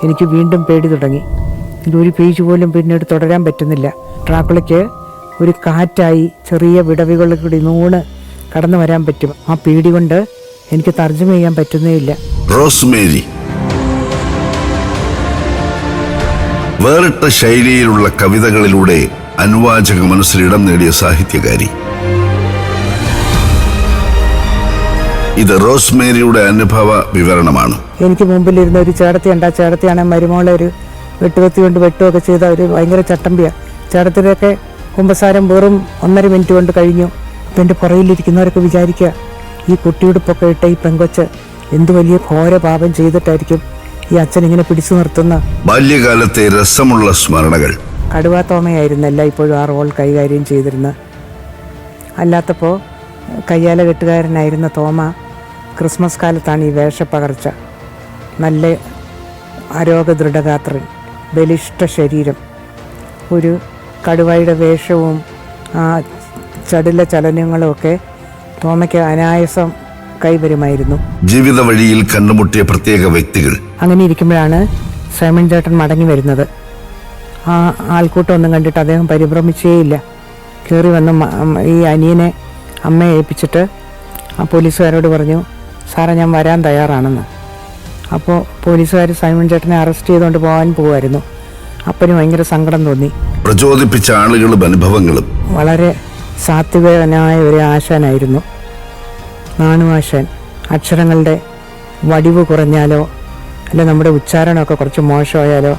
എനിക്ക് വീണ്ടും പേടി തുടങ്ങി. ഒരു പേജ് പോലും പിന്നീട് തുടരാൻ പറ്റുന്നില്ല. ഡ്രാക്കുളയ്ക്ക് ഒരു കാറ്റായി ചെറിയ വിടവുകളിൽ കൂടി നൂണ് കടന്നു വരാൻ പറ്റും. ആ പേടി കൊണ്ട് എനിക്ക് തർജ്ജമ ചെയ്യാൻ പറ്റുന്നേയില്ല. റോസ്മേരി വേറിട്ട ശൈലിയിലുള്ള കവിതകളിലൂടെ അനുവാചക മനസ്സിൽ ഇടം നേടിയ സാഹിത്യകാരി. ഇത് റോസ്മേരിയുടെ അനുഭവ വിവരണമാണ്. എനിക്ക് മുമ്പിലിരുന്ന ഒരു ചേട്ടത്തിയുണ്ട്. ആ ചേട്ടത്തിയാണ് മരുമോളെ ഒരു വെട്ടുകത്തി കൊണ്ട് വെട്ടുമൊക്കെ ചെയ്ത ഒരു ഭയങ്കര ചട്ടമ്പിയ. ചേട്ടത്തിൻ്റെയൊക്കെ കുമ്പസാരം വെറും 1.5 മിനിറ്റ് കൊണ്ട് കഴിഞ്ഞു. അപ്പം എൻ്റെ പുറയിലിരിക്കുന്നവരൊക്കെ വിചാരിക്കുക, ഈ കുട്ടിയുടുപ്പൊക്കെ ഇട്ട ഈ പെങ്കൊച്ച് എന്ത് വലിയ ഘോര പാപം ചെയ്തിട്ടായിരിക്കും ഈ അച്ഛൻ ഇങ്ങനെ പിടിച്ചു നിർത്തുന്ന. ബാല്യകാലത്തെ രസമുള്ള സ്മരണകൾ. കടുവാ തോമയായിരുന്നല്ല ഇപ്പോഴും ആ റോൾ കൈകാര്യം ചെയ്തിരുന്നത്. അല്ലാത്തപ്പോൾ കയ്യാല കെട്ടുകാരനായിരുന്ന തോമ ക്രിസ്മസ് കാലത്താണ് ഈ വേഷപ്പകർച്ച. നല്ല ആരോഗ്യദൃഢഗാത്രൻ, ബലിഷ്ഠ ശരീരം, ഒരു കടുവയുടെ വേഷവും ആ ചടുല ചലനങ്ങളും ഒക്കെ തോമയ്ക്ക് അനായാസം കൈവരുമായിരുന്നു. ജീവിത വഴിയിൽ കണ്ടുമുട്ടിയ പ്രത്യേക വ്യക്തികൾ. അങ്ങനെ ഇരിക്കുമ്പോഴാണ് സൈമൺ ചേട്ടൻ മടങ്ങി വരുന്നത്. ആ ആൾക്കൂട്ടം ഒന്നും കണ്ടിട്ട് അദ്ദേഹം പരിഭ്രമിച്ചേയില്ല. കയറി വന്ന് ഈ അനിയനെ അമ്മയെ ഏൽപ്പിച്ചിട്ട് ആ പോലീസുകാരോട് പറഞ്ഞു, സാറേ ഞാൻ വരാൻ തയ്യാറാണെന്ന്. അപ്പോൾ പോലീസുകാർ സൈമൺ ചേട്ടനെ അറസ്റ്റ് ചെയ്തുകൊണ്ട് പോകാൻ പോകുമായിരുന്നു. അപ്പന് ഭയങ്കര സങ്കടം തോന്നി. പ്രചോദിപ്പിച്ച ആളുകളും അനുഭവങ്ങളും. വളരെ സാത്വികനായ ഒരു ആശാനായിരുന്നു നാണുവാശാൻ. അക്ഷരങ്ങളുടെ വടിവ് കുറഞ്ഞാലോ അല്ല നമ്മുടെ ഉച്ചാരണമൊക്കെ കുറച്ച് മോശമായാലോ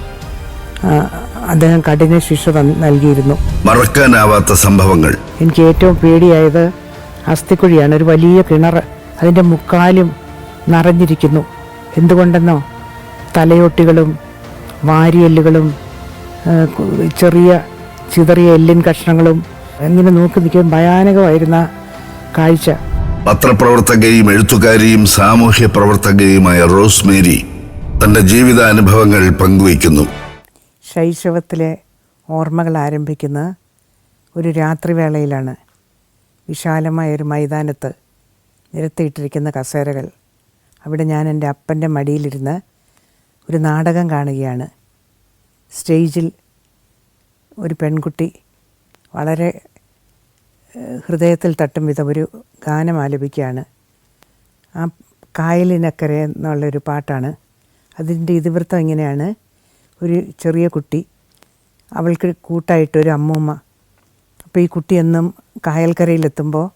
അദ്ദേഹം കഠിന ശിക്ഷ നൽകിയിരുന്നു. മറക്കാനാവാത്ത സംഭവങ്ങൾ. എനിക്ക് ഏറ്റവും പേടിയായത് അസ്ഥിക്കുഴിയാണ്. ഒരു വലിയ കിണർ, അതിൻ്റെ മുക്കാലും നിറഞ്ഞിരിക്കുന്നു. എന്തുകൊണ്ടെന്നോ തലയൊട്ടികളും വാരിയെല്ലുകളും ചെറിയ ചിതറിയ എല്ലിൻ കഷ്ണങ്ങളും ഇങ്ങനെ നോക്കി നിൽക്കും. ഭയാനകമായിരുന്ന കാഴ്ച. പത്രപ്രവർത്തകയും എഴുത്തുകാരിയും സാമൂഹ്യ പ്രവർത്തകയുമായ റോസ്മേരി തന്റെ ജീവിതാനുഭവങ്ങൾ പങ്കുവയ്ക്കുന്നു. ശൈശവത്തിലെ ഓർമ്മകൾ ആരംഭിക്കുന്ന ഒരു രാത്രിവേളയിലാണ്. വിശാലമായൊരു മൈതാനത്ത് നിരത്തിയിട്ടിരിക്കുന്ന കസേരകൾ. അവിടെ ഞാൻ എൻ്റെ അപ്പൻ്റെ മടിയിലിരുന്ന് ഒരു നാടകം കാണുകയാണ്. സ്റ്റേജിൽ ഒരു പെൺകുട്ടി വളരെ ഹൃദയത്തിൽ തട്ടും വിധം ഒരു ഗാനം ആലപിക്കുകയാണ്. ആ കായലിനക്കരെ എന്നുള്ളൊരു പാട്ടാണ്. അതിൻ്റെ ഇതിവൃത്തം ഇങ്ങനെയാണ്: ഒരു ചെറിയ കുട്ടി, അവൾക്ക് കൂട്ടായിട്ടൊരു അമ്മൂമ്മ. അപ്പോൾ ഈ കുട്ടി എന്നും കായൽക്കരയിലെത്തുമ്പോൾ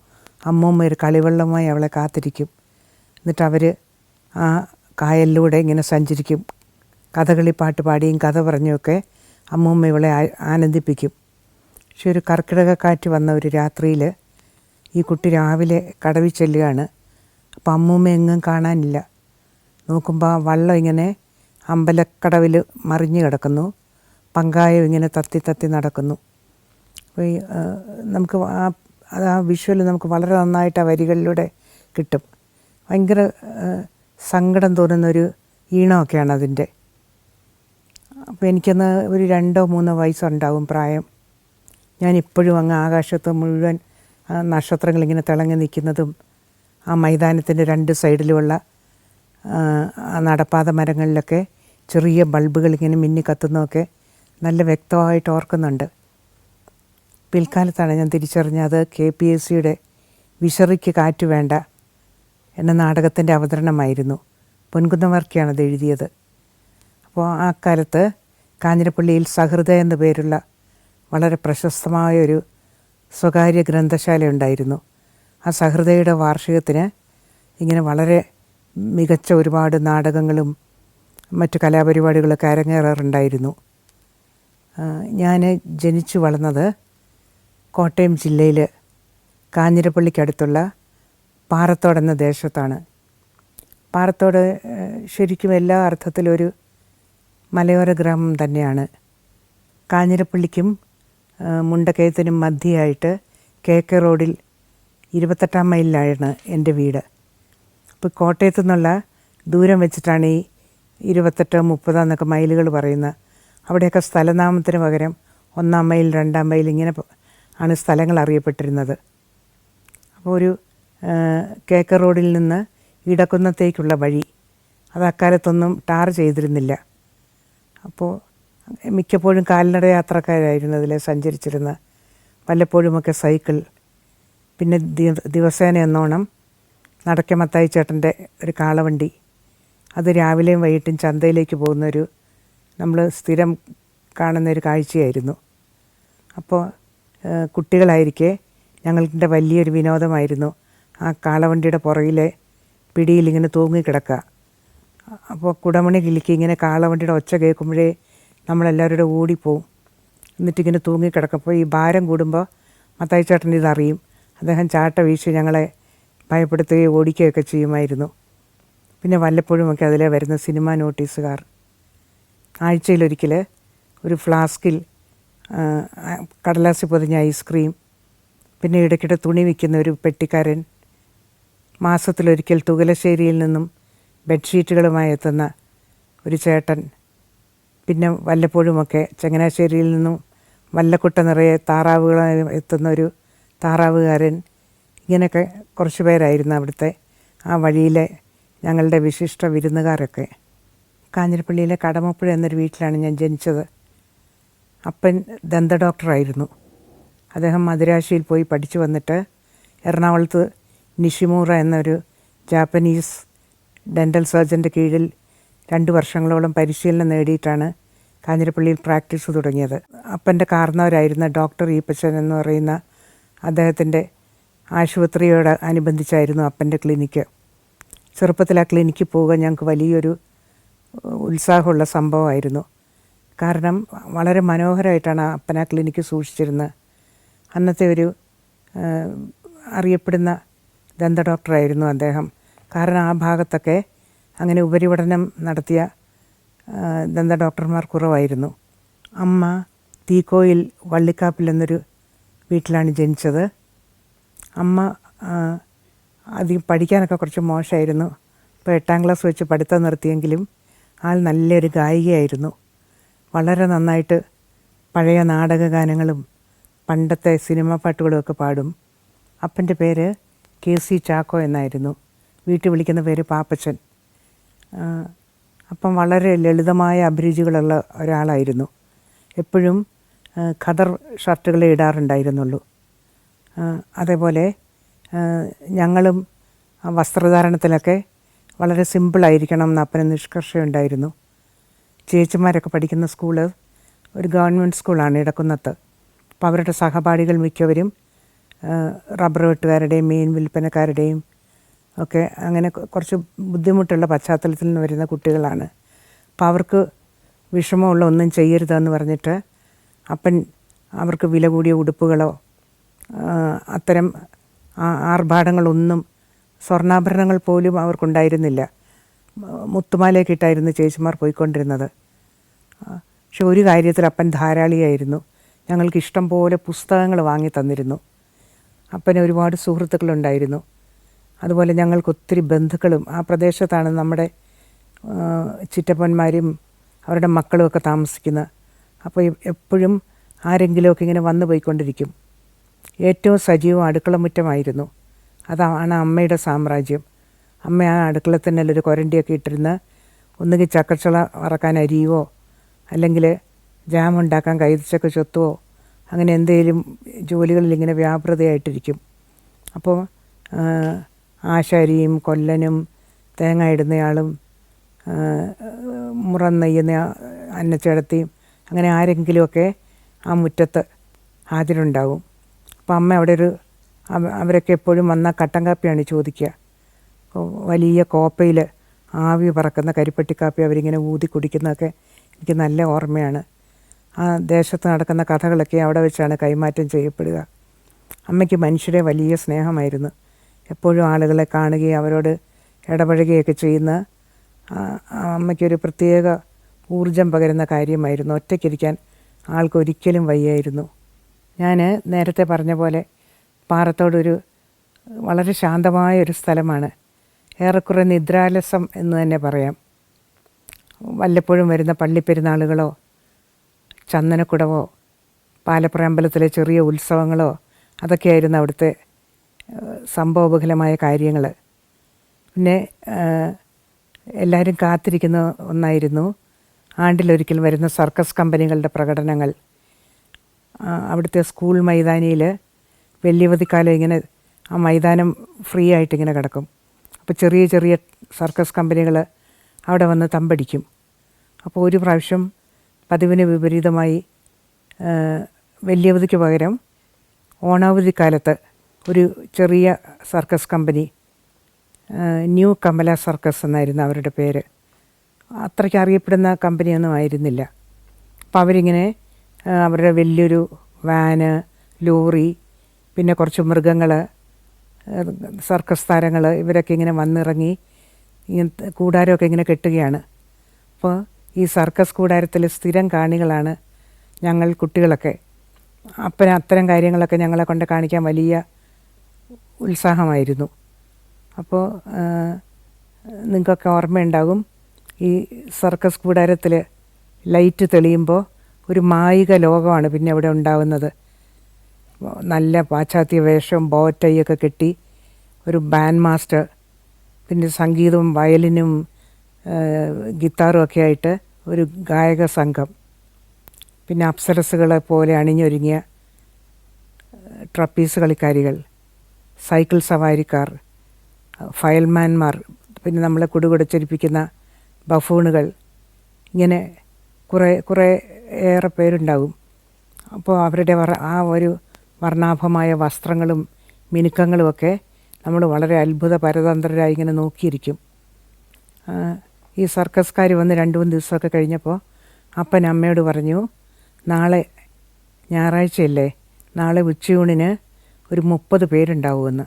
അമ്മൂമ്മ ഒരു കളിവെള്ളമായി അവളെ കാത്തിരിക്കും. എന്നിട്ട് അവർ ആ കായലിലൂടെ ഇങ്ങനെ സഞ്ചരിക്കും. കഥകളിപ്പാട്ട് പാടിയും കഥ പറഞ്ഞുമൊക്കെ അമ്മൂമ്മ ഇവളെ ആനന്ദിപ്പിക്കും. പക്ഷെ ഒരു കർക്കിടകക്കാറ്റ് വന്ന ഒരു രാത്രിയിൽ ഈ കുട്ടി രാവിലെ കടവിൽ ചെല്ലുകയാണ്. അപ്പോൾ അമ്മൂമ്മ എങ്ങും കാണാനില്ല. നോക്കുമ്പോൾ ആ വള്ളം ഇങ്ങനെ അമ്പലക്കടവിൽ മറിഞ്ഞു കിടക്കുന്നു. പങ്കായം ഇങ്ങനെ തത്തി തത്തി നടക്കുന്നു. അപ്പോൾ നമുക്ക് ആ വിഷ്വൽ നമുക്ക് വളരെ നന്നായിട്ട് ആ വരികളിലൂടെ കിട്ടും. ഭയങ്കര സങ്കടം തോന്നുന്നൊരു ഈണമൊക്കെയാണ് അതിൻ്റെ. അപ്പോൾ എനിക്കന്ന് ഒരു 2-3 വയസ്സുണ്ടാവും പ്രായം. ഞാനിപ്പോഴും അങ്ങ് ആകാശത്ത് മുഴുവൻ നക്ഷത്രങ്ങളിങ്ങനെ തിളങ്ങി നിൽക്കുന്നതും ആ മൈതാനത്തിൻ്റെ 2 സൈഡിലുമുള്ള നടപ്പാത മരങ്ങളിലൊക്കെ ചെറിയ ബൾബുകൾ ഇങ്ങനെ മിന്നി കത്തുന്നതൊക്കെ നല്ല വ്യക്തമായിട്ട് ഓർക്കുന്നുണ്ട്. പിൽക്കാലത്താണ് ഞാൻ തിരിച്ചറിഞ്ഞത് KPSCയുടെ വിശറിക്ക് കാറ്റ് വേണ്ട എന്ന നാടകത്തിൻ്റെ അവതരണമായിരുന്നു. പൊൻകുന്നം വർക്കിയാണത് എഴുതിയത്. അപ്പോൾ ആ കാലത്ത് കാഞ്ഞിരപ്പള്ളിയിൽ സഹൃദ എന്നു പേരുള്ള വളരെ പ്രശസ്തമായൊരു സ്വകാര്യ ഗ്രന്ഥശാല ഉണ്ടായിരുന്നു. ആ സഹൃദയുടെ വാർഷികത്തിന് ഇങ്ങനെ വളരെ മികച്ച ഒരുപാട് നാടകങ്ങളും മറ്റു കലാപരിപാടികളൊക്കെ അരങ്ങേറാറുണ്ടായിരുന്നു. ഞാൻ ജനിച്ചു വളർന്നത് കോട്ടയം ജില്ലയിൽ കാഞ്ഞിരപ്പള്ളിക്കടുത്തുള്ള പാറത്തോട് എന്ന ദേശത്താണ്. പാറത്തോട് ശരിക്കും എല്ലാ അർത്ഥത്തിലൊരു മലയോര ഗ്രാമം തന്നെയാണ്. കാഞ്ഞിരപ്പള്ളിക്കും മുണ്ടക്കയത്തിനും മധ്യയായിട്ട് KK റോഡിൽ 28-ാം മൈലിലാണ് എൻ്റെ വീട്. അപ്പോൾ കോട്ടയത്തു നിന്നുള്ള ദൂരം വെച്ചിട്ടാണ് ഈ 28-30 എന്നൊക്കെ മൈലുകൾ പറയുന്നത്. അവിടെയൊക്കെ സ്ഥലനാമത്തിന് പകരം 1-ാം മൈൽ 2-ാം മൈൽ ഇങ്ങനെ ആണ് സ്ഥലങ്ങൾ അറിയപ്പെട്ടിരുന്നത്. അപ്പോൾ ഒരു KK റോഡിൽ നിന്ന് ഇടക്കുന്നത്തേക്കുള്ള വഴി അത് അക്കാലത്തൊന്നും ടാർ ചെയ്തിരുന്നില്ല. അപ്പോൾ മിക്കപ്പോഴും കാൽനട യാത്രക്കാരായിരുന്നു അതിൽ സഞ്ചരിച്ചിരുന്നത്. വല്ലപ്പോഴുമൊക്കെ സൈക്കിൾ, പിന്നെ ദിവസേന എന്നോണം നടക്കെ മത്തായി ചേട്ടൻ്റെ ഒരു കാളവണ്ടി. അത് രാവിലെയും വൈകിട്ടും ചന്തയിലേക്ക് പോകുന്നൊരു നമ്മൾ സ്ഥിരം കാണുന്നൊരു കാഴ്ചയായിരുന്നു. അപ്പോൾ കുട്ടികളായിരിക്കെ ഞങ്ങളുടെ വലിയൊരു വിനോദമായിരുന്നു ആ കാളവണ്ടിയുടെ പുറകിലെ പിടിയിലിങ്ങനെ തൂങ്ങിക്കിടക്കുക. അപ്പോൾ കുടമണി കിലുക്കി ഇങ്ങനെ കാളവണ്ടിയുടെ ഒച്ച കേൾക്കുമ്പോഴേ നമ്മളെല്ലാവരുടെ ഓടിപ്പോവും. എന്നിട്ടിങ്ങനെ തൂങ്ങിക്കിടക്കുമ്പോൾ ഈ ഭാരം കൂടുമ്പോൾ മത്തായി ചേട്ടൻ ഇതറിയും. അദ്ദേഹം ചാട്ട വീശി ഞങ്ങളെ ഭയപ്പെടുത്തുകയും ഓടിക്കുകയൊക്കെ ചെയ്യുമായിരുന്നു. പിന്നെ വല്ലപ്പോഴുമൊക്കെ അതിലെ വരുന്ന സിനിമാ നോട്ടീസുകാർ. ആഴ്ചയിലൊരിക്കൽ ഒരു ഫ്ലാസ്കിൽ കടലാസിൽ പൊതിഞ്ഞ ഐസ്ക്രീം, പിന്നെ ഇടയ്ക്കിടെ തുണി വിൽക്കുന്ന ഒരു പെട്ടിക്കാരൻ, മാസത്തിലൊരിക്കൽ തുകലശ്ശേരിയിൽ നിന്നും ബെഡ്ഷീറ്റുകളുമായി എത്തുന്ന ഒരു ചേട്ടൻ, പിന്നെ വല്ലപ്പോഴുമൊക്കെ ചങ്ങനാശ്ശേരിയിൽ നിന്നും വല്ലക്കുട്ട നിറയെ താറാവുകളായി എത്തുന്ന ഒരു താറാവുകാരൻ. ഇങ്ങനെയൊക്കെ കുറച്ച് പേരായിരുന്നു അവിടുത്തെ ആ വഴിയിലെ ഞങ്ങളുടെ വിശിഷ്ട വിരുന്നുകാരൊക്കെ. കാഞ്ഞിരപ്പള്ളിയിലെ കടമപ്പുഴ എന്നൊരു വീട്ടിലാണ് ഞാൻ ജനിച്ചത്. അപ്പൻ ദന്ത ഡോക്ടറായിരുന്നു. അദ്ദേഹം മദിരാശിയിൽ പോയി പഠിച്ചു വന്നിട്ട് എറണാകുളത്ത് നിഷിമൂറ എന്നൊരു ജാപ്പനീസ് ഡെൻ്റൽ സർജൻ്റെ കീഴിൽ 2 വർഷങ്ങളോളം പരിശീലനം നേടിയിട്ടാണ് കാഞ്ഞിരപ്പള്ളിയിൽ പ്രാക്ടീസ് തുടങ്ങിയത്. അപ്പൻ്റെ കാർന്നവരായിരുന്ന ഡോക്ടർ ഈപ്പച്ചൻ എന്ന് പറയുന്ന അദ്ദേഹത്തിൻ്റെ ആശുപത്രിയോട് അനുബന്ധിച്ചായിരുന്നു അപ്പൻ്റെ ക്ലിനിക്ക്. ചെറുപ്പത്തിൽ ആ ക്ലിനിക്കിൽ പോവുക ഞങ്ങൾക്ക് വലിയൊരു ഉത്സാഹമുള്ള സംഭവമായിരുന്നു. കാരണം വളരെ മനോഹരമായിട്ടാണ് അപ്പൻ ആ ക്ലിനിക്ക് സൂക്ഷിച്ചിരുന്നത്. അന്നത്തെ ഒരു അറിയപ്പെടുന്ന ദന്ത ഡോക്ടറായിരുന്നു അദ്ദേഹം. കാരണം ആ ഭാഗത്തൊക്കെ അങ്ങനെ ഉപരിപഠനം നടത്തിയ ദന്ത ഡോക്ടർമാർ കുറവായിരുന്നു. അമ്മ തീക്കോയിൽ വള്ളിക്കാപ്പിൽ എന്നൊരു വീട്ടിലാണ് ജനിച്ചത്. അമ്മ അധികം പഠിക്കാനൊക്കെ കുറച്ച് മോശമായിരുന്നു. ഇപ്പോൾ 8ാം ക്ലാസ് വെച്ച് പഠിത്തം നിർത്തിയെങ്കിലും ആൾ നല്ലൊരു ഗായികയായിരുന്നു. വളരെ നന്നായിട്ട് പഴയ നാടകഗാനങ്ങളും പണ്ടത്തെ സിനിമാ പാട്ടുകളുമൊക്കെ പാടും. അപ്പൻ്റെ പേര് KC ചാക്കോ എന്നായിരുന്നു. വീട്ടിൽ വിളിക്കുന്ന പേര് പാപ്പച്ചൻ. അപ്പം വളരെ ലളിതമായ അഭിരുചികളുള്ള ഒരാളായിരുന്നു. എപ്പോഴും ഖദർ ഷർട്ടുകളെ ഇടാറുണ്ടായിരുന്നുള്ളൂ. അതേപോലെ ഞങ്ങളും വസ്ത്രധാരണത്തിലൊക്കെ വളരെ സിമ്പിളായിരിക്കണം എന്ന് അപ്പന് നിഷ്കർഷയുണ്ടായിരുന്നു. ചേച്ചിമാരൊക്കെ പഠിക്കുന്ന സ്കൂള് ഒരു ഗവൺമെൻറ് സ്കൂളാണ് ഇടക്കുന്നത്ത്. അപ്പോൾ അവരുടെ സഹപാഠികൾ മിക്കവരും റബ്ബർ വെട്ടുകാരുടെയും മീൻ വിൽപ്പനക്കാരുടെയും ഒക്കെ അങ്ങനെ കുറച്ച് ബുദ്ധിമുട്ടുള്ള പശ്ചാത്തലത്തിൽ നിന്ന് വരുന്ന കുട്ടികളാണ്. അപ്പോൾ അവർക്ക് വിഷമമുള്ള ഒന്നും ചെയ്യരുതെന്ന് പറഞ്ഞിട്ട് അപ്പൻ അവർക്ക് വില കൂടിയ ഉടുപ്പുകളോ അത്തരം ആർഭാടങ്ങളൊന്നും, സ്വർണ്ണാഭരണങ്ങൾ പോലും അവർക്കുണ്ടായിരുന്നില്ല. മുത്തുമാലയൊക്കെ ഇട്ടായിരുന്നു ചേച്ചിമാർ പോയിക്കൊണ്ടിരുന്നത്. പക്ഷെ ഒരു കാര്യത്തിൽ അപ്പൻ ധാരാളിയായിരുന്നു. ഞങ്ങൾക്ക് ഇഷ്ടം പോലെ പുസ്തകങ്ങൾ വാങ്ങി തന്നിരുന്നു. അപ്പന് ഒരുപാട് സുഹൃത്തുക്കളുണ്ടായിരുന്നു. അതുപോലെ ഞങ്ങൾക്ക് ഒത്തിരി ബന്ധുക്കളും ആ പ്രദേശത്താണ് നമ്മുടെ ചിറ്റപ്പന്മാരും അവരുടെ മക്കളുമൊക്കെ താമസിക്കുന്നത്. അപ്പോൾ എപ്പോഴും ആരെങ്കിലുമൊക്കെ ഇങ്ങനെ വന്നു പോയിക്കൊണ്ടിരിക്കും. ഏറ്റവും സജീവം അടുക്കളമുറ്റമായിരുന്നു. അതാണ് അമ്മയുടെ സാമ്രാജ്യം. അമ്മ ആ അടുക്കള തന്നെ ഒരു കൊരണ്ടിയൊക്കെ ഇട്ടിരുന്ന് ഒന്നുകിൽ ചക്കച്ചുള വറക്കാൻ അരിയുവോ അല്ലെങ്കിൽ ജാം ഉണ്ടാക്കാൻ കൈതച്ചക്ക ചൊത്തുവോ അങ്ങനെ എന്തെങ്കിലും ജോലികളിൽ ഇങ്ങനെ വ്യാപൃതയായിട്ടിരിക്കും. അപ്പോൾ ആശാരിയും കൊല്ലനും തേങ്ങ ഇടുന്നയാളും മുറം നെയ്യുന്ന അന്നച്ചേടത്തിയും അങ്ങനെ ആരെങ്കിലുമൊക്കെ ആ മുറ്റത്ത് ഹാജരുണ്ടാവും. അപ്പോൾ അമ്മ അവിടെ അവരൊക്കെ എപ്പോഴും വന്നാൽ കട്ടൻ കാപ്പിയാണ് ചോദിക്കുക. വലിയ കോപ്പയിൽ ആവി പറക്കുന്ന കരിപ്പട്ടിക്കാപ്പി അവരിങ്ങനെ ഊതി കുടിക്കുന്നതൊക്കെ എനിക്ക് നല്ല ഓർമ്മയാണ്. ആ ദേശത്ത് നടക്കുന്ന കഥകളൊക്കെ അവിടെ വെച്ചാണ് കൈമാറ്റം ചെയ്യപ്പെടുക. അമ്മയ്ക്ക് മനുഷ്യരെ വലിയ സ്നേഹമായിരുന്നു. എപ്പോഴും ആളുകളെ കാണുകയും അവരോട് ഇടപഴകുകയൊക്കെ ചെയ്യുന്ന അമ്മയ്ക്കൊരു പ്രത്യേക ഊർജം പകരുന്ന കാര്യമായിരുന്നു. ഒറ്റയ്ക്കിരിക്കാൻ ആൾക്കൊരിക്കലും വയ്യായിരുന്നു. ഞാൻ നേരത്തെ പറഞ്ഞ പോലെ പാറത്തോടൊരു വളരെ ശാന്തമായ ഒരു സ്ഥലമാണ്. ഏറെക്കുറെ നിദ്രാലസം എന്ന് തന്നെ പറയാം. വല്ലപ്പോഴും വരുന്ന പള്ളിപ്പെരുന്നാളുകളോ ചന്ദനക്കുടവോ പാലപ്പുറ അമ്പലത്തിലെ ചെറിയ ഉത്സവങ്ങളോ അതൊക്കെയായിരുന്നു അവിടുത്തെ സംഭവബഹുലമായ കാര്യങ്ങൾ. പിന്നെ എല്ലാവരും കാത്തിരിക്കുന്ന ഒന്നായിരുന്നു ആണ്ടിലൊരിക്കൽ വരുന്ന സർക്കസ് കമ്പനികളുടെ പ്രകടനങ്ങൾ, അവിടുത്തെ സ്കൂൾ മൈതാനിയിൽ വലിയവധിക്കാലം ഇങ്ങനെ ആ മൈതാനം ഫ്രീ ആയിട്ടിങ്ങനെ കിടക്കും. അപ്പോൾ ചെറിയ ചെറിയ സർക്കസ് കമ്പനികൾ അവിടെ വന്ന് തമ്പടിക്കും. അപ്പോൾ ഒരു പ്രാവശ്യം പതിവിന് വിപരീതമായി വലിയവധിക്ക് പകരം ഓണാവധിക്കാലത്ത് ഒരു ചെറിയ circus company, new Kamala circus എന്നായിരുന്നു അവരുടെ പേര്, അത്രയ്ക്ക് അറിയപ്പെടുന്ന കമ്പനിയൊന്നും ആയിരുന്നില്ല. അപ്പോൾ അവരിങ്ങനെ അവരുടെ വലിയൊരു വാന്, ലോറി, പിന്നെ കുറച്ച് മൃഗങ്ങൾ, സർക്കസ് താരങ്ങൾ, ഇവരൊക്കെ ഇങ്ങനെ വന്നിറങ്ങി ഇങ്ങനത്തെ കൂടാരമൊക്കെ ഇങ്ങനെ കെട്ടുകയാണ്. അപ്പോൾ ഈ സർക്കസ് കൂടാരത്തിൽ സ്ഥിരം കാണികളാണ് ഞങ്ങൾ കുട്ടികളൊക്കെ. അത്തരം കാര്യങ്ങളൊക്കെ ഞങ്ങളെ കൊണ്ട് കാണിക്കാൻ വലിയ ഉത്സാഹമായിരുന്നു. അപ്പോൾ നിങ്ങൾക്കൊക്കെ ഓർമ്മയുണ്ടാകും, ഈ സർക്കസ് കൂടാരത്തിൽ ലൈറ്റ് തെളിയുമ്പോൾ ഒരു മായിക ലോകമാണ് പിന്നെ അവിടെ ഉണ്ടാകുന്നത്. നല്ല പാശ്ചാത്യ വേഷം, ബോറ്റൈയൊക്കെ കെട്ടി ഒരു ബാൻഡ് മാസ്റ്റർ, പിന്നെ സംഗീതവും വയലിനും ഗിത്താറും ഒക്കെ ആയിട്ട് ഒരു ഗായക സംഘം, പിന്നെ അപ്സരസുകളെ പോലെ അണിഞ്ഞൊരുങ്ങിയ ട്രപ്പീസ് കളിക്കാരികൾ, സൈക്കിൾ സവാരിക്കാർ, ഫയൽമാൻമാർ, പിന്നെ നമ്മളെ കുടുകുടച്ചൊരിപ്പിക്കുന്ന ബഫൂണുകൾ, ഇങ്ങനെ കുറേ ഏറെ പേരുണ്ടാകും. അപ്പോൾ അവരുടെ ആ ഒരു വർണ്ണാഭമായ വസ്ത്രങ്ങളും മിനുക്കങ്ങളുമൊക്കെ നമ്മൾ വളരെ അത്ഭുത പരതന്ത്രരായി ഇങ്ങനെ നോക്കിയിരിക്കും. ഈ സർക്കസ്കാർ വന്ന് 2-3 ദിവസമൊക്കെ കഴിഞ്ഞപ്പോൾ അപ്പൻ അമ്മയോട് പറഞ്ഞു, നാളെ ഞായറാഴ്ചയല്ലേ, നാളെ ഉച്ചയൂണിന് ഒരു 30 പേരുണ്ടാവുമെന്ന്.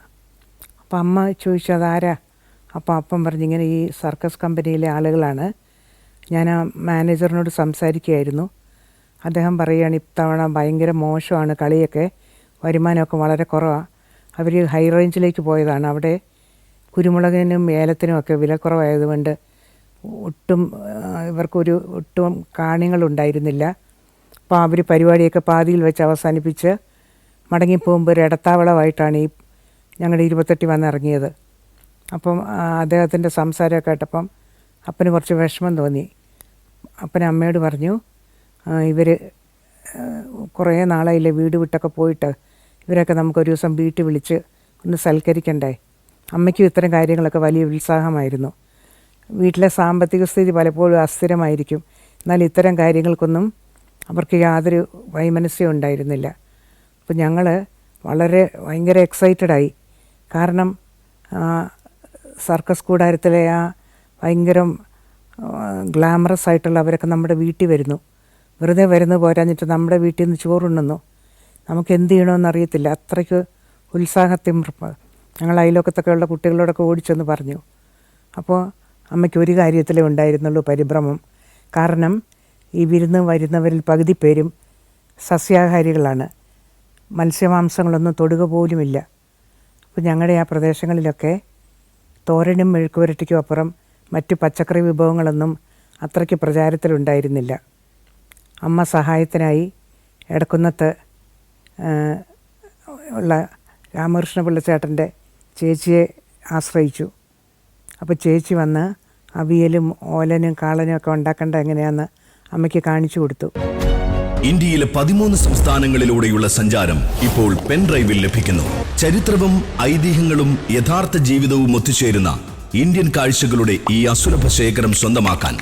അപ്പം അമ്മ ചോദിച്ചു അതാരാ? അപ്പോൾ അപ്പം പറഞ്ഞു, ഇങ്ങനെ ഈ സർക്കസ് കമ്പനിയിലെ ആളുകളാണ്. ഞാൻ ആ മാനേജറിനോട് സംസാരിക്കുകയായിരുന്നു. അദ്ദേഹം പറയുകയാണ് ഇത്തവണ ഭയങ്കര മോശമാണ് കളിയൊക്കെ, വരുമാനമൊക്കെ വളരെ കുറവാണ്. അവർ ഹൈ റേഞ്ചിലേക്ക് പോയതാണ്. അവിടെ കുരുമുളകിനും ഏലത്തിനും ഒക്കെ വിലക്കുറവായതുകൊണ്ട് ഒട്ടും കാണികളുണ്ടായിരുന്നില്ല. അപ്പോൾ അവർ പരിപാടിയൊക്കെ പാതിയിൽ വെച്ച് അവസാനിപ്പിച്ച് മടങ്ങിപ്പോകുമ്പോൾ ഒരു ഇടത്താവളമായിട്ടാണ് ഈ ഞങ്ങളുടെ 28 വന്നിറങ്ങിയത്. അപ്പം അദ്ദേഹത്തിൻ്റെ സംസാരമൊക്കെ കേട്ടപ്പം അപ്പന് കുറച്ച് വിഷമം തോന്നി. അപ്പൻ അമ്മയോട് പറഞ്ഞു, ഇവർ കുറേ നാളായില്ലേ വീട് വിട്ടൊക്കെ പോയിട്ട്, ഇവരൊക്കെ നമുക്കൊരു ദിവസം വീട്ടിൽ വിളിച്ച് ഒന്ന് സൽക്കരിക്കണ്ടേ. അമ്മയ്ക്കും ഇത്തരം കാര്യങ്ങളൊക്കെ വലിയ ഉത്സാഹമായിരുന്നു. വീട്ടിലെ സാമ്പത്തിക സ്ഥിതി പലപ്പോഴും അസ്ഥിരമായിരിക്കും, എന്നാൽ ഇത്തരം കാര്യങ്ങൾക്കൊന്നും അവർക്ക് യാതൊരു വൈമനസ്യം ഉണ്ടായിരുന്നില്ല. അപ്പോൾ ഞങ്ങൾ ഭയങ്കര എക്സൈറ്റഡായി. കാരണം സർക്കസ് കൂടാരത്തിലെ ആ ഭയങ്കര ഗ്ലാമറസ് ആയിട്ടുള്ളവരൊക്കെ നമ്മുടെ വീട്ടിൽ വരുന്നു. വെറുതെ വരുന്നു പോരാഞ്ഞിട്ട് നമ്മുടെ വീട്ടിൽ നിന്ന് ചോറുണ്ണുന്നു. നമുക്ക് എന്ത് ചെയ്യണമെന്ന് അറിയത്തില്ല, അത്രയ്ക്ക് ഉത്സാഹത്തിമിർപ്പ്. ഞങ്ങൾ അയൽവക്കത്തൊക്കെ ഉള്ള കുട്ടികളോടൊക്കെ ഓടിച്ചെന്ന് പറഞ്ഞു. അപ്പോൾ അമ്മയ്ക്ക് ഒരു കാര്യത്തിലേ ഉണ്ടായിരുന്നുള്ളൂ പരിഭ്രമം. കാരണം ഈ വിരുന്ന് വരുന്നവരിൽ പകുതി പേരും സസ്യാഹാരികളാണ്, മത്സ്യമാംസങ്ങളൊന്നും തൊടുക പോലുമില്ല. അപ്പോൾ ഞങ്ങളുടെ ആ പ്രദേശങ്ങളിലൊക്കെ തോരനും മെഴുക്കുവരട്ടിക്കും അപ്പുറം മറ്റു പച്ചക്കറി വിഭവങ്ങളൊന്നും അത്രയ്ക്ക് പ്രചാരത്തിലുണ്ടായിരുന്നില്ല. അമ്മ സഹായത്തിനായി എടക്കുന്നത്ത് ഉള്ള രാമകൃഷ്ണ പിള്ളച്ചേട്ടൻ്റെ ചേച്ചിയെ ആശ്രയിച്ചു. അപ്പോൾ ചേച്ചി വന്ന് അവിയലും ഓലനും കാളനും ഒക്കെ ഉണ്ടാക്കേണ്ട എങ്ങനെയാണെന്ന് അമ്മയ്ക്ക് കാണിച്ചു കൊടുത്തു. ഇന്ത്യയിലെ 13 സംസ്ഥാനങ്ങളിലൂടെയുള്ള സഞ്ചാരം ഇപ്പോൾ പെൻഡ്രൈവിൽ ലഭിക്കുന്നു. ചരിത്രവും ഐതിഹ്യങ്ങളും യഥാർത്ഥ ജീവിതവും ഒത്തുചേരുന്ന ഇന്ത്യൻ കാഴ്ചകളുടെ ഈ അസുലഭ ശേഖരം സ്വന്തമാക്കാൻ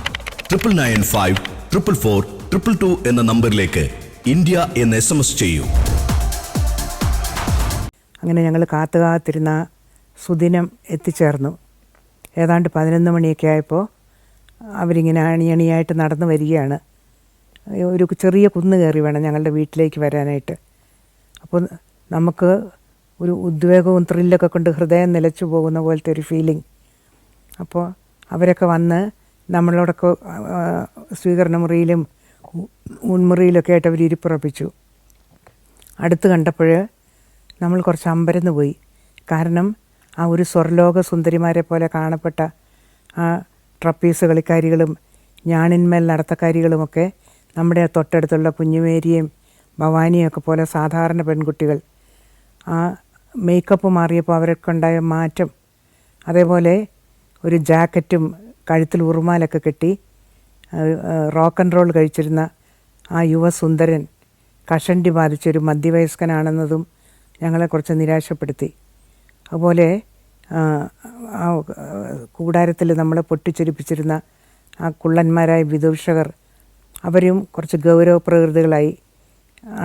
9955442222 എന്ന നമ്പറിലേക്ക് ഇന്ത്യ എന്ന് SMS ചെയ്യൂ. അങ്ങനെ ഞങ്ങൾ കാത്തിരുന്ന സുദിനം എത്തിച്ചേർന്നു. ഏതാണ്ട് 11 മണിയൊക്കെ ആയപ്പോൾ അവരിങ്ങനെ അണിയണിയായിട്ട് നടന്നു വരികയാണ്. ഒരു ചെറിയ കുന്ന് കയറി വേണം ഞങ്ങളുടെ വീട്ടിലേക്ക് വരാനായിട്ട്. അപ്പോൾ നമുക്ക് ഒരു ഉദ്വേഗവും ത്രില്ലൊക്കെ കൊണ്ട് ഹൃദയം നിലച്ചു പോകുന്ന പോലത്തെ ഒരു ഫീലിംഗ്. അപ്പോൾ അവരൊക്കെ വന്ന് നമ്മളോടൊക്കെ സ്വീകരണ മുറിയിലും മുൻമുറിയിലൊക്കെ ആയിട്ട് അവർ ഇരിപ്പുറപ്പിച്ചു. അടുത്ത് കണ്ടപ്പോൾ നമ്മൾ കുറച്ച് അമ്പരന്ന് പോയി. കാരണം ആ ഒരു സ്വർലോക സുന്ദരിമാരെ പോലെ കാണപ്പെട്ട ആ ട്രപ്പീസ് കളിക്കാരികളും ഞാണിന്മേൽ നടത്തക്കാരികളുമൊക്കെ നമ്മുടെ തൊട്ടടുത്തുള്ള കുഞ്ഞുമേരിയും ഭവാനിയും ഒക്കെ പോലെ സാധാരണ പെൺകുട്ടികൾ. ആ മേക്കപ്പ് മാറിയപ്പോൾ അവരൊക്കെ ഉണ്ടായ മാറ്റം, അതേപോലെ ഒരു ജാക്കറ്റും കഴുത്തിൽ ഉറുമാലൊക്കെ കെട്ടി റോക്ക് ആൻഡ് റോൾ കഴിച്ചിരുന്ന ആ യുവസുന്ദരൻ കഷണ്ടി ബാധിച്ചൊരു മധ്യവയസ്കനാണെന്നതും ഞങ്ങളെ കുറച്ച് നിരാശപ്പെടുത്തി. അതുപോലെ ആ കൂടാരത്തിൽ നമ്മളെ പൊട്ടിച്ചൊരിപ്പിച്ചിരുന്ന ആ കുള്ളന്മാരായ വിദൂഷകർ അവരും കുറച്ച് ഗൗരവപ്രകൃതികളായി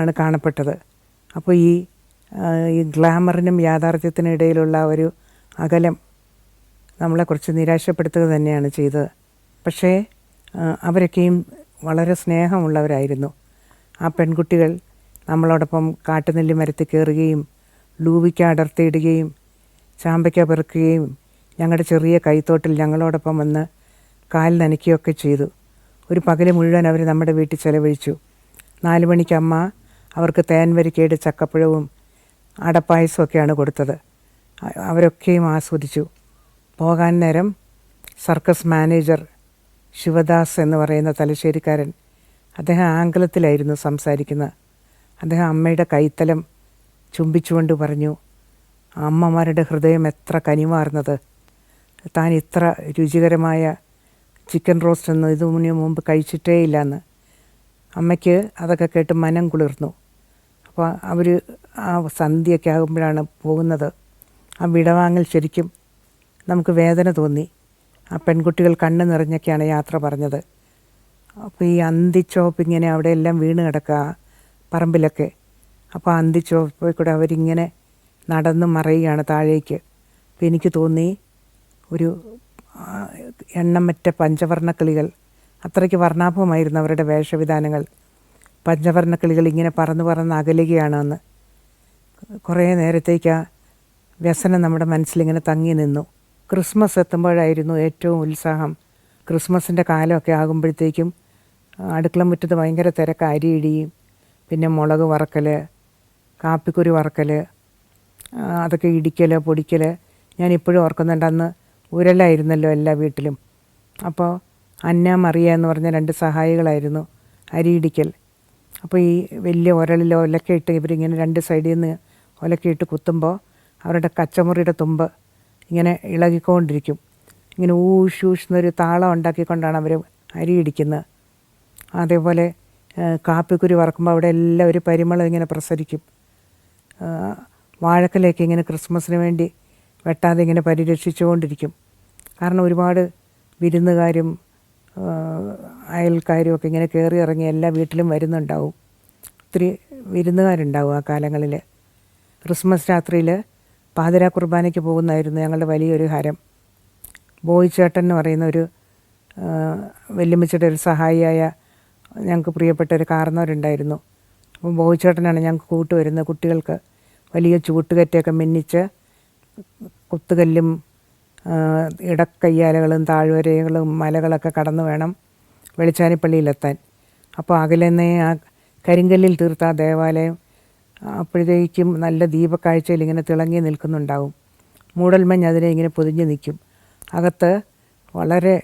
ആണ് കാണപ്പെട്ടത്. അപ്പോൾ ഈ ഗ്ലാമറിനും യാഥാർത്ഥ്യത്തിനും ഇടയിലുള്ള ഒരു അകലം നമ്മളെ കുറച്ച് നിരാശപ്പെടുത്തുക തന്നെയാണ് ചെയ്തത്. പക്ഷേ അവരൊക്കെയും വളരെ സ്നേഹമുള്ളവരായിരുന്നു. ആ പെൺകുട്ടികൾ നമ്മളോടൊപ്പം കാട്ടുനെല്ലി മരത്തിൽ കയറുകയും ലൂവിക്ക അടർത്തിയിടുകയും ചാമ്പയ്ക്ക പെറുക്കുകയും ഞങ്ങളുടെ ചെറിയ കൈത്തോട്ടിൽ ഞങ്ങളോടൊപ്പം വന്ന് കാൽ നനയ്ക്കുകയൊക്കെ ചെയ്തു. ഒരു പകൽ മുഴുവൻ അവർ നമ്മുടെ വീട്ടിൽ ചെലവഴിച്ചു. 4 മണിക്ക് അമ്മ അവർക്ക് തേൻ വരിക്കയുടെ ചക്കപ്പഴവും അടപ്പായസമൊക്കെയാണ് കൊടുത്തത്. അവരൊക്കെയും ആസ്വദിച്ചു. പോകാൻ നേരം സർക്കസ് മാനേജർ ശിവദാസ് എന്ന് പറയുന്ന തലശ്ശേരിക്കാരൻ, അദ്ദേഹം ആംഗലത്തിലായിരുന്നു സംസാരിക്കുന്നത്. അദ്ദേഹം അമ്മയുടെ കൈത്തലം ചുംബിച്ചുകൊണ്ട് പറഞ്ഞു, അമ്മമാരുടെ ഹൃദയം എത്ര കനിവാർന്നത്, താൻ ഇത്ര രുചികരമായ ചിക്കൻ റോസ്റ്റ് ഒന്നും ഇതിനു മുമ്പ് കഴിച്ചിട്ടേ ഇല്ലയെന്ന്. അമ്മയ്ക്ക് അതൊക്കെ കേട്ട് മനം കുളിർന്നു. അപ്പോൾ അവർ ആ സന്ധ്യയൊക്കെ ആകുമ്പോഴാണ് പോകുന്നത്. ആ വിടവാങ്ങൽ ശരിക്കും നമുക്ക് വേദന തോന്നി. ആ പെൺകുട്ടികൾ കണ്ണ് നിറഞ്ഞൊക്കെയാണ് യാത്ര പറഞ്ഞത്. അപ്പോൾ ഈ അന്തിച്ചോപ്പ് ഇങ്ങനെ അവിടെ എല്ലാം വീണ് കിടക്കുക പറമ്പിലൊക്കെ. അപ്പോൾ അന്തിച്ചോപ്പിൽ കൂടെ അവരിങ്ങനെ നടന്ന് മറയുകയാണ് താഴേക്ക്. അപ്പോൾ എനിക്ക് തോന്നി ഒരു എണ്ണമറ്റ പഞ്ചവർണ്ണക്കിളികൾ, അത്രയ്ക്ക് വർണ്ണാഭമായിരുന്നു അവരുടെ വേഷവിധാനങ്ങൾ. പഞ്ചവർണ്ണക്കിളികൾ ഇങ്ങനെ പറന്ന് അകലുകയാണെന്ന്. കുറേ നേരത്തേക്ക് ആ വ്യസനം നമ്മുടെ മനസ്സിലിങ്ങനെ തങ്ങി നിന്നു. ക്രിസ്മസ് എത്തുമ്പോഴായിരുന്നു ഏറ്റവും ഉത്സാഹം. ക്രിസ്മസിൻ്റെ കാലമൊക്കെ ആകുമ്പോഴത്തേക്കും അടുക്കള മുറ്റത്ത് ഭയങ്കര തിരക്ക്. അരിയിടിയും പിന്നെ മുളക് വറക്കൽ, കാപ്പിക്കുരു വറക്കൽ, അതൊക്കെ ഇടിക്കൽ പൊടിക്കൽ. ഞാനിപ്പോഴും ഓർക്കുന്നുണ്ട്, അന്ന് ഉരലായിരുന്നല്ലോ എല്ലാ വീട്ടിലും. അപ്പോൾ അന്ന മറിയ എന്ന് പറഞ്ഞ 2 സഹായികളായിരുന്നു അരിയിടിക്കൽ. അപ്പോൾ ഈ വലിയ ഉരലിൽ ഒലക്കയിട്ട് ഇവരിങ്ങനെ 2 സൈഡിൽ നിന്ന് ഒലക്കയിട്ട് കുത്തുമ്പോൾ അവരുടെ കച്ചമുറിയുടെ തുമ്പ് ഇങ്ങനെ ഇളകിക്കൊണ്ടിരിക്കും. ഇങ്ങനെ ഊഷ് എന്നൊരു താളം ഉണ്ടാക്കിക്കൊണ്ടാണ് അവർ അരിയിടിക്കുന്നത്. അതേപോലെ കാപ്പിക്കുരു വറക്കുമ്പോൾ അവിടെ എല്ലാം ഒരു പരിമളം ഇങ്ങനെ പ്രസരിക്കും. വാഴക്കലയൊക്കെ ഇങ്ങനെ ക്രിസ്മസിന് വേണ്ടി വെട്ടാതെ ഇങ്ങനെ പരിരക്ഷിച്ചുകൊണ്ടിരിക്കും. കാരണം ഒരുപാട് വിരുന്നുകാരും അയൽക്കാരും ഒക്കെ ഇങ്ങനെ കയറി ഇറങ്ങി എല്ലാ വീട്ടിലും വരുന്നുണ്ടാവും. ഒത്തിരി വിരുന്നുകാരുണ്ടാവും ആ കാലങ്ങളിൽ. ക്രിസ്മസ് രാത്രിയിൽ പാതിരാ കുർബാനയ്ക്ക് പോകുന്നതായിരുന്നു ഞങ്ങളുടെ വലിയൊരു ഹരം. ബോയ് ചേട്ടൻ എന്ന് പറയുന്ന ഒരു വല്യമ്മച്ചിയുടെ ഒരു സഹായിയായ ഞങ്ങൾക്ക് പ്രിയപ്പെട്ട ഒരു കാർന്നവരുണ്ടായിരുന്നു. അപ്പോൾ ബോയ് ചേട്ടനാണ് ഞങ്ങൾക്ക് കൂട്ടുവരുന്നത്. കുട്ടികൾക്ക് വലിയ ചൂട്ടുകറ്റയൊക്കെ മിന്നിച്ച് കുത്തുകല്ലും ഇടക്കയ്യാലകളും താഴ്വരകളും മലകളൊക്കെ കടന്നു വേണം വെളിച്ചാനിപ്പള്ളിയിലെത്താൻ. അപ്പോൾ അകലെന്നേ ആ കരിങ്കല്ലിൽ തീർത്ത ആ ദേവാലയം അപ്പോഴത്തേക്കും നല്ല ദീപക്കാഴ്ചയിൽ ഇങ്ങനെ തിളങ്ങി നിൽക്കുന്നുണ്ടാവും. മൂടൽമഞ്ഞ് അതിനെ ഇങ്ങനെ പൊതിഞ്ഞ് നിൽക്കും. അകത്ത് വളരെ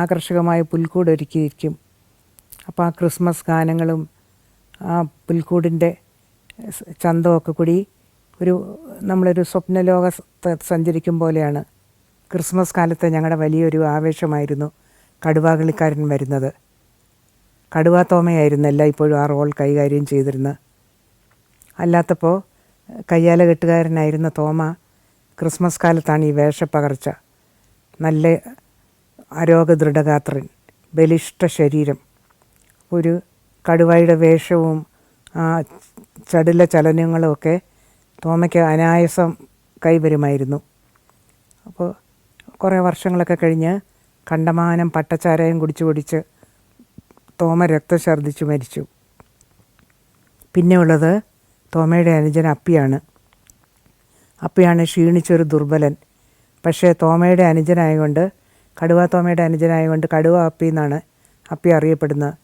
ആകർഷകമായ പുൽക്കൂട് ഒരുക്കിയിരിക്കും. അപ്പോൾ ആ ക്രിസ്മസ് ഗാനങ്ങളും ആ പുൽക്കൂടിൻ്റെ ചന്തമൊക്കെ കൂടി നമ്മളൊരു സ്വപ്നലോക സഞ്ചരിക്കും പോലെയാണ്. ക്രിസ്മസ് കാലത്ത് ഞങ്ങളുടെ വലിയൊരു ആവേശമായിരുന്നു കടുവാകളിക്കാരൻ വരുന്നത്. കടുവാ തോമയായിരുന്നു എല്ലായ്പ്പോഴും ആ റോൾ കൈകാര്യം ചെയ്തിരുന്നത്. അല്ലാത്തപ്പോൾ കയ്യാല കെട്ടുകാരനായിരുന്ന തോമ ക്രിസ്മസ് കാലത്താണ് ഈ വേഷപ്പകർച്ച. നല്ല ആരോഗ്യദൃഢഗാത്രൻ, ബലിഷ്ഠ ശരീരം, ഒരു കടുവയുടെ വേഷവും ആ ചടുല ചലനങ്ങളുമൊക്കെ തോമയ്ക്ക് അനായാസം കൈവരുമായിരുന്നു. അപ്പോൾ കുറേ വർഷങ്ങളൊക്കെ കഴിഞ്ഞ് കണ്ടമാനം പട്ടച്ചാരായം കുടിച്ച് തോമ രക്തഛർദ്ദിച്ചു മരിച്ചു. പിന്നെ ഉള്ളത് തോമയുടെ അനുജൻ അപ്പിയാണ്. അപ്പിയാണ് ക്ഷീണിച്ചൊരു ദുർബലൻ. പക്ഷേ തോമയുടെ അനുജനായതുകൊണ്ട്, കടുവ തോമയുടെ അനുജനായതുകൊണ്ട് കടുവ അപ്പി എന്നാണ് അപ്പി അറിയപ്പെടുന്നത്.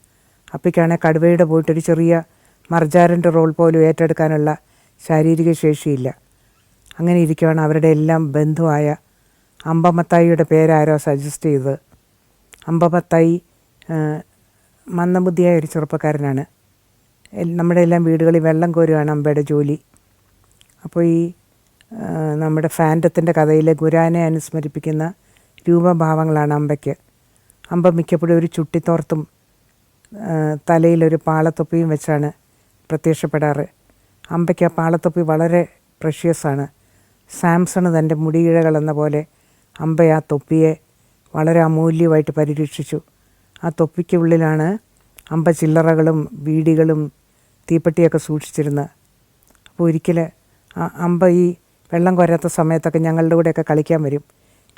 അപ്പിക്കാണെങ്കിൽ കടുവയുടെ പോയിട്ടൊരു ചെറിയ മർജാരൻ്റെ റോൾ പോലും ഏറ്റെടുക്കാനുള്ള ശാരീരിക ശേഷിയില്ല. അങ്ങനെ ഇരിക്കുകയാണ് അവരുടെ എല്ലാം ബന്ധുവായ അമ്പമത്തായിയുടെ പേരാരോ സജസ്റ്റ് ചെയ്തത്. അമ്പമത്തായി മന്ദബുദ്ധിയായ ഒരു ചെറുപ്പക്കാരനാണ്. നമ്മുടെ എല്ലാം വീടുകളിൽ വെള്ളം കോരുകയാണ് അമ്പയുടെ ജോലി. അപ്പോൾ ഈ നമ്മുടെ ഫാൻറ്റത്തിൻ്റെ കഥയിലെ ഗുരാനെ അനുസ്മരിപ്പിക്കുന്ന രൂപഭാവങ്ങളാണ് അമ്പയ്ക്ക്. അമ്പ മിക്കപ്പോഴും ഒരു ചുട്ടിത്തോർത്തും തലയിലൊരു പാളത്തൊപ്പിയും വെച്ചാണ് പ്രത്യക്ഷപ്പെടാറ്. അമ്പയ്ക്ക് ആ പാളത്തൊപ്പി വളരെ പ്രഷ്യസാണ്. സാംസണ് തൻ്റെ മുടിയിഴകളെന്ന പോലെ അമ്പ ആ തൊപ്പിയെ വളരെ അമൂല്യമായിട്ട് പരിരക്ഷിച്ചു. ആ തൊപ്പിക്കുള്ളിലാണ് അമ്പ ചില്ലറകളും ബീഡികളും തീപ്പെട്ടിയൊക്കെ സൂക്ഷിച്ചിരുന്നത്. അപ്പോൾ ഒരിക്കൽ അമ്പ ഈ വെള്ളം കോരാത്ത സമയത്തൊക്കെ ഞങ്ങളുടെ കൂടെയൊക്കെ കളിക്കാൻ വരും.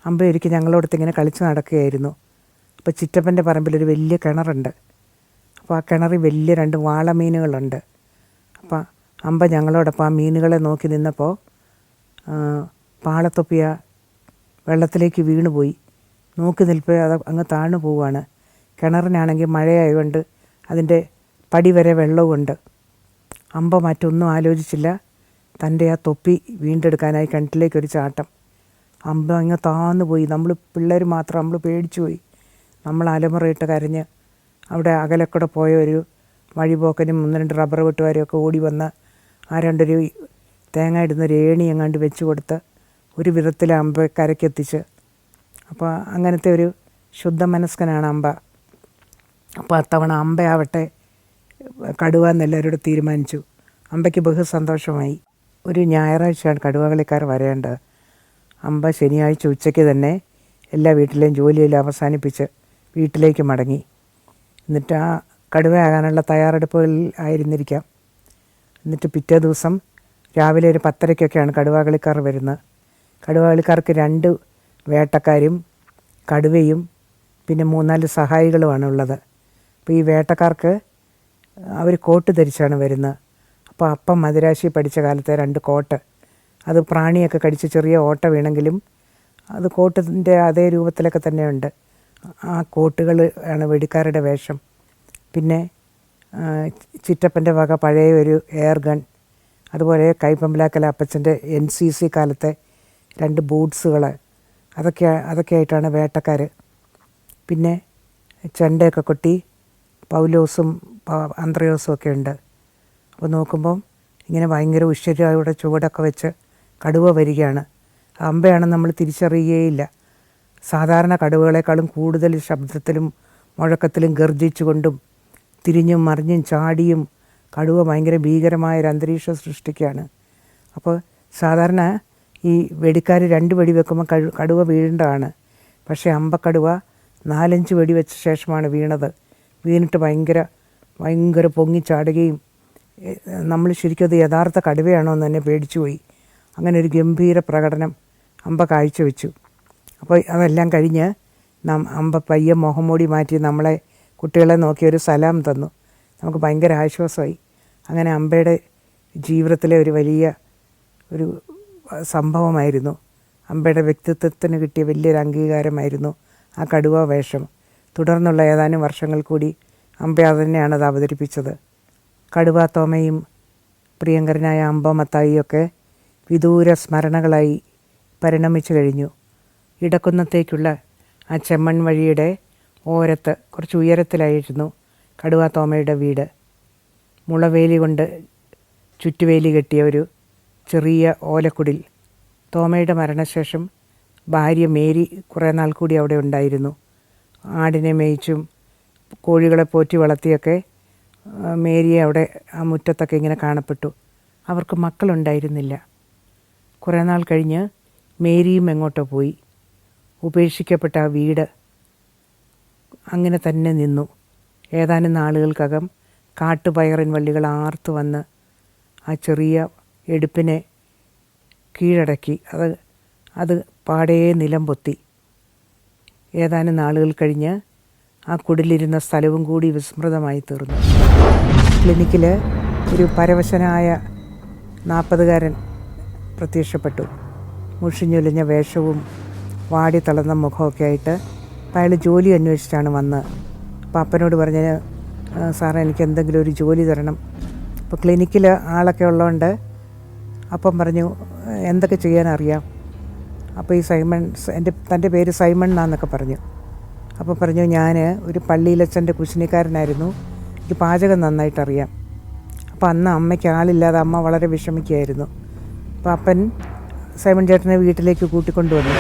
അമ്പ ഒരിക്കൽ ഞങ്ങളോടത്ത് ഇങ്ങനെ കളിച്ച് നടക്കുകയായിരുന്നു. അപ്പോൾ ചിറ്റപ്പൻ്റെ പറമ്പിലൊരു വലിയ കിണറുണ്ട്. അപ്പോൾ ആ കിണറിൽ വലിയ 2 വാളമീനുകളുണ്ട്. അപ്പോൾ അമ്പ ഞങ്ങളോടൊപ്പം ആ മീനുകളെ നോക്കി നിന്നപ്പോൾ പാളത്തൊപ്പിയ വെള്ളത്തിലേക്ക് വീണുപോയി. നോക്കി നിൽപ്പേ അത് അങ്ങ് താണു പോവുകയാണ്. കിണറിനാണെങ്കിൽ മഴയായതുകൊണ്ട് അതിൻ്റെ പടി വരെ വെള്ളവുമുണ്ട്. അമ്പ മറ്റൊന്നും ആലോചിച്ചില്ല. തൻ്റെ ആ തൊപ്പി വീണ്ടെടുക്കാനായി കിണറ്റിലേക്കൊരു ചാട്ടം. അമ്പ അങ്ങ് താന്നു പോയി. നമ്മൾ പിള്ളേർ മാത്രം നമ്മൾ പേടിച്ചു പോയി. നമ്മൾ അലമുറയിട്ട് കരഞ്ഞ് അവിടെ അകലക്കൂടെ പോയ ഒരു വഴിപോക്കനും 1-2 റബ്ബർ വെട്ടുകാരും ഓടി വന്ന് ആ 2 തേങ്ങ ഇടുന്നൊരു ഏണി എങ്ങാണ്ട് വെച്ച് കൊടുത്ത് ഒരു വിധത്തിൽ അമ്പ കരയ്ക്കെത്തിച്ച്. അപ്പോൾ അങ്ങനത്തെ ഒരു ശുദ്ധ മനസ്കനാണ് അമ്പ. അപ്പോൾ അത്തവണ അമ്പയാവട്ടെ കടുവ എന്നെല്ലാവരോടും തീരുമാനിച്ചു. അമ്പയ്ക്ക് ബഹുസന്തോഷമായി. ഒരു ഞായറാഴ്ചയാണ് കടുവ കളിക്കാർ വരേണ്ടത്. അമ്പ ശനിയാഴ്ച ഉച്ചയ്ക്ക് തന്നെ എല്ലാ വീട്ടിലെയും ജോലിയെല്ലാം അവസാനിപ്പിച്ച് വീട്ടിലേക്ക് മടങ്ങി. എന്നിട്ട് ആ കടുവയാകാനുള്ള തയ്യാറെടുപ്പുകളിൽ ആയിരുന്നിരിക്കാം. എന്നിട്ട് പിറ്റേ ദിവസം രാവിലെ ഒരു 10:30-ക്കൊക്കെയാണ് കടുവ കളിക്കാർ വരുന്നത്. കടുവ കളിക്കാർക്ക് 2 വേട്ടക്കാരും കടുവയും പിന്നെ 3-4 സഹായികളുമാണ് ഉള്ളത്. അപ്പോൾ ഈ വേട്ടക്കാർക്ക് അവർ കോട്ട് ധരിച്ചാണ് വരുന്നത്. അപ്പോൾ അപ്പം മദിരാശി പഠിച്ച കാലത്തെ 2 കോട്ട്, അത് പ്രാണിയൊക്കെ കടിച്ച് ചെറിയ ഓട്ട വീണെങ്കിലും അത് കോട്ടിൻ്റെ അതേ രൂപത്തിലൊക്കെ തന്നെയുണ്ട്. ആ കോട്ടുകൾ ആണ് വെടിക്കാരുടെ വേഷം. പിന്നെ ചിറ്റപ്പൻ്റെ വക പഴയ ഒരു എയർ ഗൺ, അതുപോലെ കൈപ്പമ്പലാക്കല അപ്പച്ചൻ്റെ NCC കാലത്തെ 2 ബൂട്ട്സുകൾ, അതൊക്കെ ആയിട്ടാണ് വേട്ടക്കാർ. പിന്നെ ചെണ്ടയൊക്കെ കൊട്ടി പൗലോസും അന്ത്രയോസും ഒക്കെ ഉണ്ട്. അപ്പോൾ നോക്കുമ്പം ഇങ്ങനെ ഭയങ്കര ഉശ്വര്യയുടെ ചുവടൊക്കെ വെച്ച് കടുവ വരികയാണ്. അമ്പയാണെന്ന് നമ്മൾ തിരിച്ചറിയുകയില്ല. സാധാരണ കടുവകളെക്കാളും കൂടുതൽ ശബ്ദത്തിലും മുഴക്കത്തിലും ഗർജിച്ചുകൊണ്ടും തിരിഞ്ഞും മറിഞ്ഞും ചാടിയും കടുവ ഭയങ്കര ഭീകരമായൊരു അന്തരീക്ഷം സൃഷ്ടിക്കുകയാണ്. അപ്പോൾ സാധാരണ ഈ വെടിക്കാർ 2 വെടി വെക്കുമ്പോൾ കടുവ വീഴേണ്ടതാണ്. പക്ഷേ അമ്പക്കടുവ 4-5 വെടി വെച്ച ശേഷമാണ് വീണത്. വീണിട്ട് ഭയങ്കര പൊങ്ങിച്ചാടുകയും നമ്മൾ ശരിക്കും അത് യഥാർത്ഥ കടുവയാണോ എന്ന് തന്നെ പേടിച്ചുപോയി. അങ്ങനെ ഒരു ഗംഭീര പ്രകടനം അമ്പ കാഴ്ചവെച്ചു. അപ്പോൾ അതെല്ലാം കഴിഞ്ഞ് അമ്പ പയ്യെ മുഖംമൂടി മാറ്റി നമ്മളെ കുട്ടികളെ നോക്കി ഒരു സലാം തന്നു. നമുക്ക് ഭയങ്കര ആശ്വാസമായി. അങ്ങനെ അമ്പയുടെ ജീവിതത്തിലെ ഒരു വലിയ ഒരു സംഭവമായിരുന്നു. അമ്പയുടെ വ്യക്തിത്വത്തിന് കിട്ടിയ വലിയൊരു അംഗീകാരമായിരുന്നു ആ കടുവ വേഷം. തുടർന്നുള്ള ഏതാനും വർഷങ്ങൾ കൂടി അമ്പ അതുതന്നെയാണ് അത് അവതരിപ്പിച്ചത്. കടുവ തോമയും പ്രിയങ്കരനായ അമ്പ മത്തായിയൊക്കെ വിദൂര സ്മരണകളായി പരിണമിച്ചു കഴിഞ്ഞു. ഇടക്കുന്നത്തേക്കുള്ള ആ ചെമ്മൺ വഴിയുടെ ഓരത്ത് കുറച്ച് ഉയരത്തിലായിരുന്നു കടുവ തോമയുടെ വീട്. മുളവേലി കൊണ്ട് ചുറ്റുവേലി കെട്ടിയ ഒരു ചെറിയ ഓലക്കുടിൽ. തോമയുടെ മരണശേഷം ഭാര്യ മേരി കുറേ നാൾ കൂടി അവിടെ ഉണ്ടായിരുന്നു. ആടിനെ മേയിച്ചും കോഴികളെ പോറ്റി വളർത്തിയൊക്കെ മേരിയെ അവിടെ ആ മുറ്റത്തൊക്കെ ഇങ്ങനെ കാണപ്പെട്ടു. അവർക്ക് മക്കളുണ്ടായിരുന്നില്ല. കുറേ നാൾ കഴിഞ്ഞ് മേരിയും എങ്ങോട്ടോ പോയി. ഉപേക്ഷിക്കപ്പെട്ട ആ വീട് അങ്ങനെ തന്നെ നിന്നു. ഏതാനും നാളുകൾക്കകം കാട്ടുപയറിൻ വള്ളികൾ ആർത്തു വന്ന് ആ ചെറിയ എടുപ്പിനെ കീഴടക്കി. അത് പാടേ നിലം പൊത്തി. ഏതാനും നാളുകൾ കഴിഞ്ഞ് ആ കുടിലിരുന്ന സ്ഥലവും കൂടി വിസ്മൃതമായി തീർന്നു. ക്ലിനിക്കിൽ ഒരു പരവശനായ 40-കാരൻ പ്രത്യക്ഷപ്പെട്ടു. മുഷിഞ്ഞൊലിഞ്ഞ വേഷവും വാടി തളർന്ന മുഖമൊക്കെ ആയിട്ട്. അപ്പോൾ അയാൾ ജോലി അന്വേഷിച്ചാണ് വന്നത്. അപ്പോൾ അപ്പനോട് പറഞ്ഞ്, സാറേ എനിക്ക് എന്തെങ്കിലും ഒരു ജോലി തരണം. അപ്പോൾ ക്ലിനിക്കിൽ ആളൊക്കെ ഉള്ളതുകൊണ്ട് അപ്പം പറഞ്ഞു, എന്തൊക്കെ ചെയ്യാനറിയാം? അപ്പോൾ ഈ സൈമൺ, തൻ്റെ പേര് സൈമൺ എന്നാന്നൊക്കെ പറഞ്ഞു. അപ്പോൾ പറഞ്ഞു, ഞാൻ ഒരു പള്ളിയിലച്ഛൻ്റെ കുശിനിക്കാരനായിരുന്നു, എനിക്ക് പാചകം നന്നായിട്ടറിയാം. അപ്പോൾ അന്ന് അമ്മയ്ക്ക് ആളില്ലാതെ അമ്മ വളരെ വിഷമിക്കുകയായിരുന്നു. അപ്പോൾ അപ്പൻ സൈമൺ ചേട്ടനെ വീട്ടിലേക്ക് കൂട്ടിക്കൊണ്ടുവന്നു.